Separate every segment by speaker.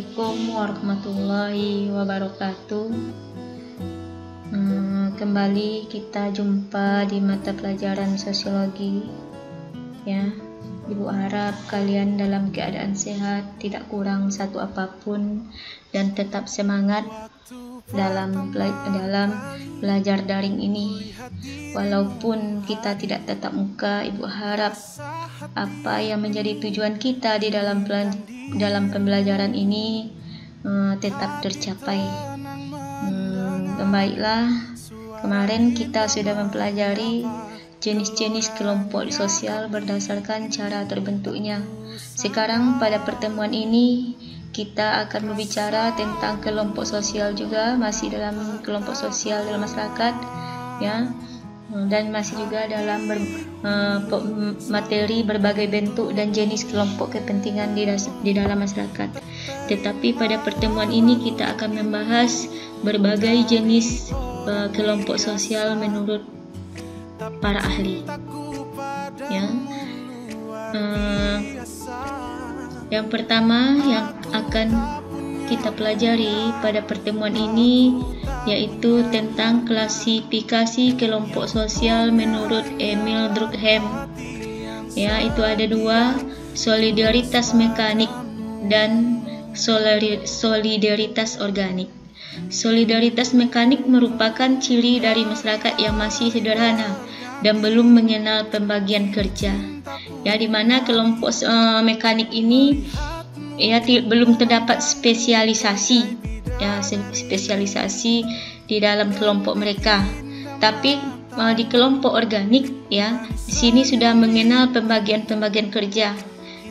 Speaker 1: Assalamualaikum warahmatullahi wabarakatuh. Kembali kita jumpa di mata pelajaran sosiologi. Ya, Ibu harap kalian dalam keadaan sehat, tidak kurang satu apapun, dan tetap semangat dalam belajar daring ini. Walaupun kita tidak tatap muka, Ibu harap apa yang menjadi tujuan kita di dalam pembelajaran ini tetap tercapai. Baiklah, kemarin kita sudah mempelajari jenis-jenis kelompok sosial berdasarkan cara terbentuknya. Sekarang pada pertemuan ini kita akan berbicara tentang kelompok sosial juga, masih dalam kelompok sosial dalam masyarakat, ya, dan masih juga dalam materi berbagai bentuk dan jenis kelompok kepentingan di dalam masyarakat. Tetapi pada pertemuan ini kita akan membahas berbagai jenis kelompok sosial menurut para ahli. Ya. Yang pertama yang akan kita pelajari pada pertemuan ini yaitu tentang klasifikasi kelompok sosial menurut Emil Durkheim. Ya, itu ada dua, solidaritas mekanik dan solidaritas organik. Solidaritas mekanik merupakan ciri dari masyarakat yang masih sederhana dan belum mengenal pembagian kerja. Ya, di mana kelompok mekanik ini belum terdapat spesialisasi, ya, spesialisasi di dalam kelompok mereka. Tapi di kelompok organik, ya, di sini sudah mengenal pembagian kerja.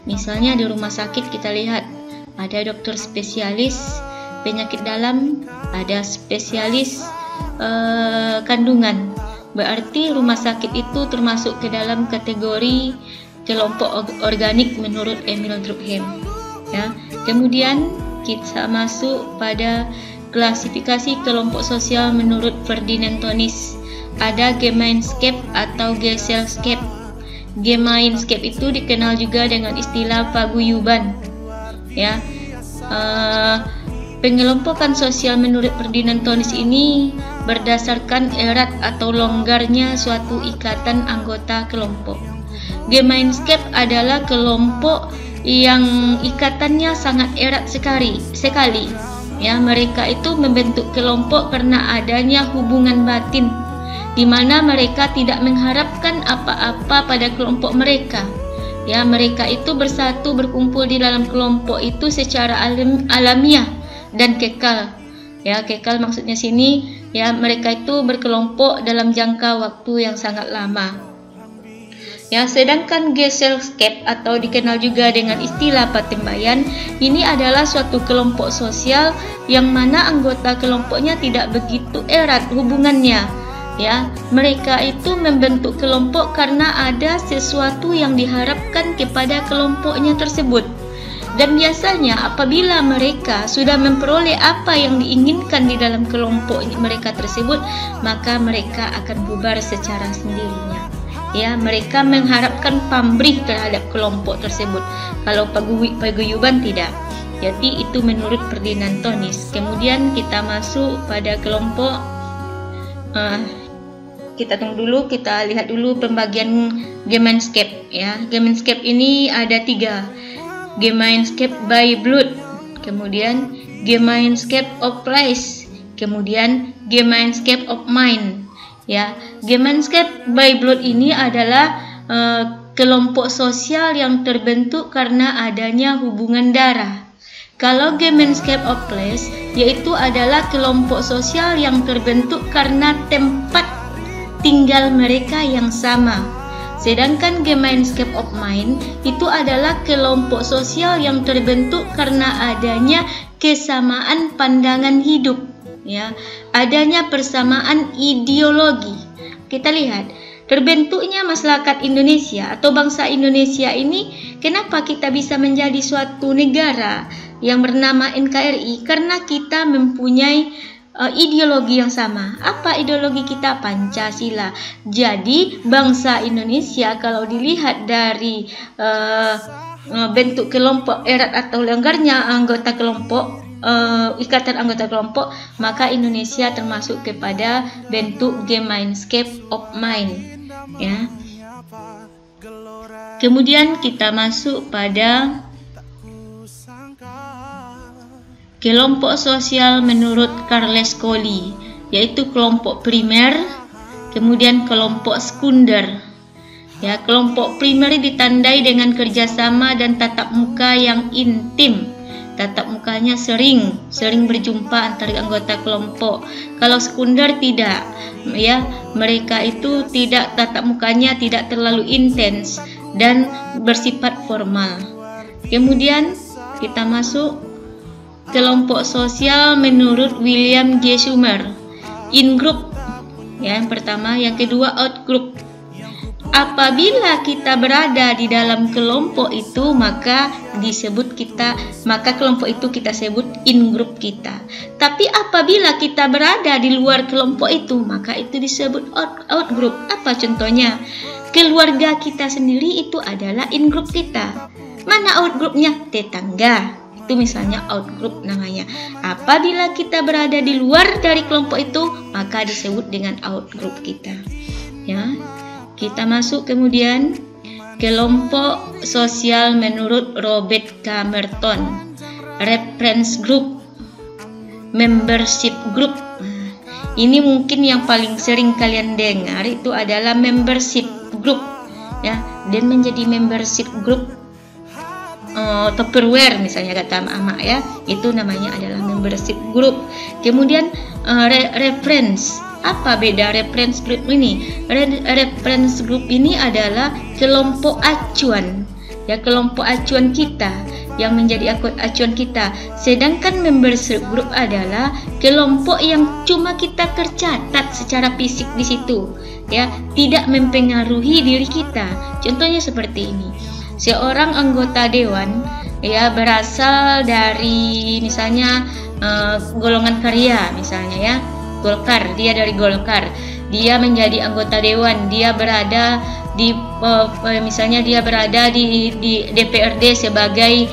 Speaker 1: Misalnya di rumah sakit kita lihat ada dokter spesialis penyakit dalam, ada spesialis kandungan. Berarti rumah sakit itu termasuk ke dalam kategori kelompok organik menurut Emil Durkheim. Ya. Kemudian kita masuk pada klasifikasi kelompok sosial menurut Ferdinand Tönnies. Ada Gemeinschaft atau Gesellschaft. Gemeinschaft itu dikenal juga dengan istilah paguyuban. Ya. Pengelompokan sosial menurut Ferdinand Tönnies ini berdasarkan erat atau longgarnya suatu ikatan anggota kelompok. Gemeinschaft adalah kelompok yang ikatannya sangat erat sekali. Ya, mereka itu membentuk kelompok karena adanya hubungan batin, di mana mereka tidak mengharapkan apa-apa pada kelompok mereka. Ya, mereka itu bersatu berkumpul di dalam kelompok itu secara alamiah dan kekal. Ya, kekal maksudnya sini, ya, mereka itu berkelompok dalam jangka waktu yang sangat lama. Ya, sedangkan Gesellschaft atau dikenal juga dengan istilah patembayan, ini adalah suatu kelompok sosial yang mana anggota kelompoknya tidak begitu erat hubungannya. Ya, mereka itu membentuk kelompok karena ada sesuatu yang diharapkan kepada kelompoknya tersebut. Dan biasanya apabila mereka sudah memperoleh apa yang diinginkan di dalam kelompok mereka tersebut, maka mereka akan bubar secara sendirinya. Ya, mereka mengharapkan pamrih terhadap kelompok tersebut. Kalau paguyuban tidak. Jadi itu menurut Ferdinand Tönnies. Kemudian kita masuk pada kelompok. Kita tunggu dulu, kita lihat dulu pembagian Gemeinschaft. Ya, Gemeinschaft ini ada 3. Gemeinschaft by blood, kemudian Gemeinschaft of place, kemudian Gemeinschaft of mind. Ya, Gemeinschaft by blood ini adalah kelompok sosial yang terbentuk karena adanya hubungan darah. Kalau Gemeinschaft of place yaitu adalah kelompok sosial yang terbentuk karena tempat tinggal mereka yang sama. Sedangkan Gemeinschaft of mind itu adalah kelompok sosial yang terbentuk karena adanya kesamaan pandangan hidup, ya, adanya persamaan ideologi. Kita lihat terbentuknya masyarakat Indonesia atau bangsa Indonesia ini, kenapa kita bisa menjadi suatu negara yang bernama NKRI? Karena kita mempunyai ideologi yang sama. Apa ideologi kita? Pancasila. Jadi bangsa Indonesia kalau dilihat dari bentuk kelompok erat atau longgarnya anggota kelompok, ikatan anggota kelompok, maka Indonesia termasuk kepada bentuk Gemeinschaft of Mind, ya. Kemudian kita masuk pada kelompok sosial menurut Charles Colli, yaitu kelompok primer, kemudian kelompok sekunder. Ya, kelompok primer ditandai dengan kerjasama dan tatap muka yang intim. Tatap mukanya sering berjumpa antara anggota kelompok. Kalau sekunder tidak, ya, mereka itu tidak, tatap mukanya tidak terlalu intens dan bersifat formal. Kemudian kita masuk kelompok sosial menurut William J. Sumer, in group, ya, yang pertama. Yang kedua, out group. Apabila kita berada di dalam kelompok itu, maka kelompok itu kita sebut in group kita. Tapi apabila kita berada di luar kelompok itu, maka itu disebut out group. Apa contohnya? Keluarga kita sendiri itu adalah in group kita. Mana out groupnya? Tetangga. Itu misalnya out group namanya. Apabila kita berada di luar dari kelompok itu, maka disebut dengan out group kita. Ya. Kita masuk kemudian kelompok sosial menurut Robert K. Merton, reference group, membership group. Ini mungkin yang paling sering kalian dengar itu adalah membership group, ya. Dan menjadi membership group Tupperware misalnya kata Mama, ya, itu namanya adalah membership group. Kemudian reference. Apa beda reference group ini? Reference group ini adalah kelompok acuan, ya, kelompok acuan kita yang menjadi acuan kita. Sedangkan membership group adalah kelompok yang cuma kita tercatat secara fisik di situ, ya, tidak mempengaruhi diri kita. Contohnya seperti ini. Seorang anggota dewan, ya, berasal dari misalnya golongan karya misalnya, ya, Golkar, dia dari Golkar, dia menjadi anggota dewan, dia berada di misalnya dia berada di DPRD sebagai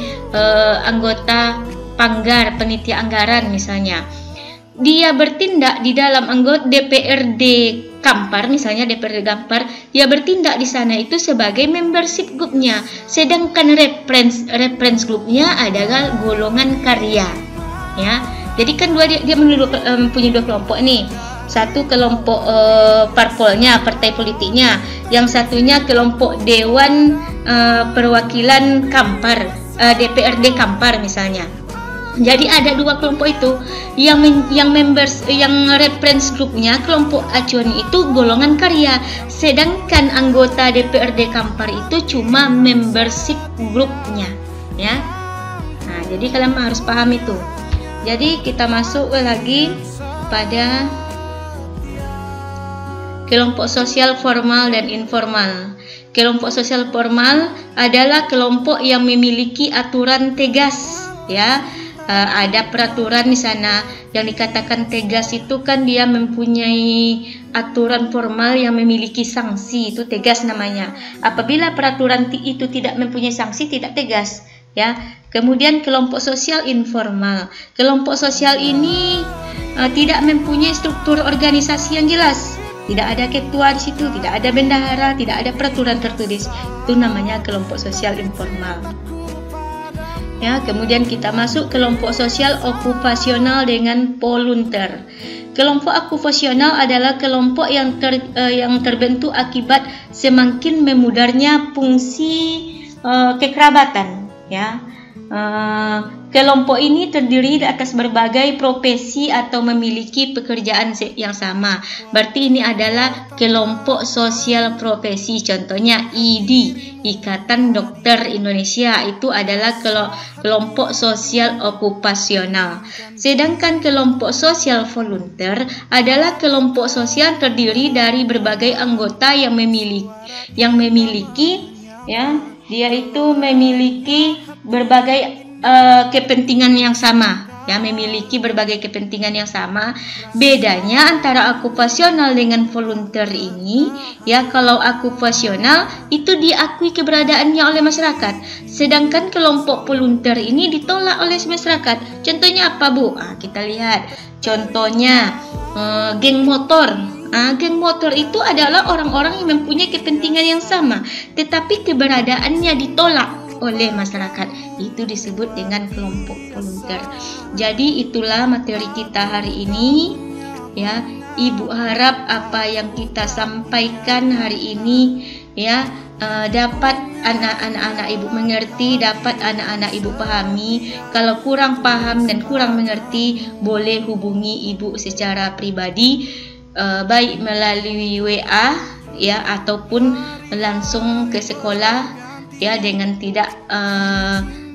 Speaker 1: anggota Panggar, penitia anggaran misalnya. Dia bertindak di dalam anggota DPRD Kampar, misalnya DPRD Kampar, dia bertindak di sana itu sebagai membership grupnya. Sedangkan reference grupnya adalah golongan karya, ya. Jadi kan dia punya dua kelompok nih. Satu kelompok parpolnya, partai politiknya. Yang satunya kelompok dewan perwakilan Kampar, DPRD Kampar misalnya. Jadi ada dua kelompok itu. Yang reference grupnya, kelompok acuan itu golongan karya. Sedangkan anggota DPRD Kampar itu cuma membership grupnya, ya. Nah, jadi kalian harus paham itu. Jadi kita masuk lagi pada kelompok sosial formal dan informal. Kelompok sosial formal adalah kelompok yang memiliki aturan tegas, ya. Ada peraturan di sana. Yang dikatakan tegas itu kan dia mempunyai aturan formal yang memiliki sanksi, itu tegas namanya. Apabila peraturan itu tidak mempunyai sanksi, tidak tegas, ya. Kemudian kelompok sosial informal. Kelompok sosial ini tidak mempunyai struktur organisasi yang jelas. Tidak ada ketua di situ, tidak ada bendahara, tidak ada peraturan tertulis. Itu namanya kelompok sosial informal. Ya, kemudian kita masuk kelompok sosial okupasional dengan volunteer. Kelompok okupasional adalah kelompok yang terbentuk akibat semakin memudarnya fungsi kekerabatan, ya. Kelompok ini terdiri atas berbagai profesi atau memiliki pekerjaan yang sama. Berarti ini adalah kelompok sosial profesi. Contohnya ID, Ikatan Dokter Indonesia, itu adalah kelompok sosial okupasional. Sedangkan kelompok sosial volunteer adalah kelompok sosial terdiri dari berbagai anggota yang memiliki, ya, dia itu memiliki berbagai kepentingan yang sama, ya memiliki berbagai kepentingan yang sama. Bedanya antara okupasional dengan volunteer ini, ya kalau okupasional itu diakui keberadaannya oleh masyarakat, sedangkan kelompok volunteer ini ditolak oleh masyarakat. Contohnya apa, Bu? Kita lihat. Contohnya geng motor. Geng motor itu adalah orang-orang yang mempunyai kepentingan yang sama, tetapi keberadaannya ditolak oleh masyarakat. Itu disebut dengan kelompok volunteer. Jadi itulah materi kita hari ini, ya. Ibu harap apa yang kita sampaikan hari ini, ya, dapat anak-anak ibu mengerti, dapat anak-anak ibu pahami. Kalau kurang paham dan kurang mengerti, boleh hubungi ibu secara pribadi, baik melalui WA, ya, ataupun langsung ke sekolah, ya, dengan tidak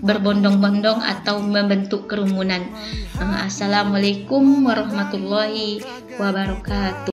Speaker 1: berbondong-bondong atau membentuk kerumunan. Assalamualaikum warahmatullahi wabarakatuh.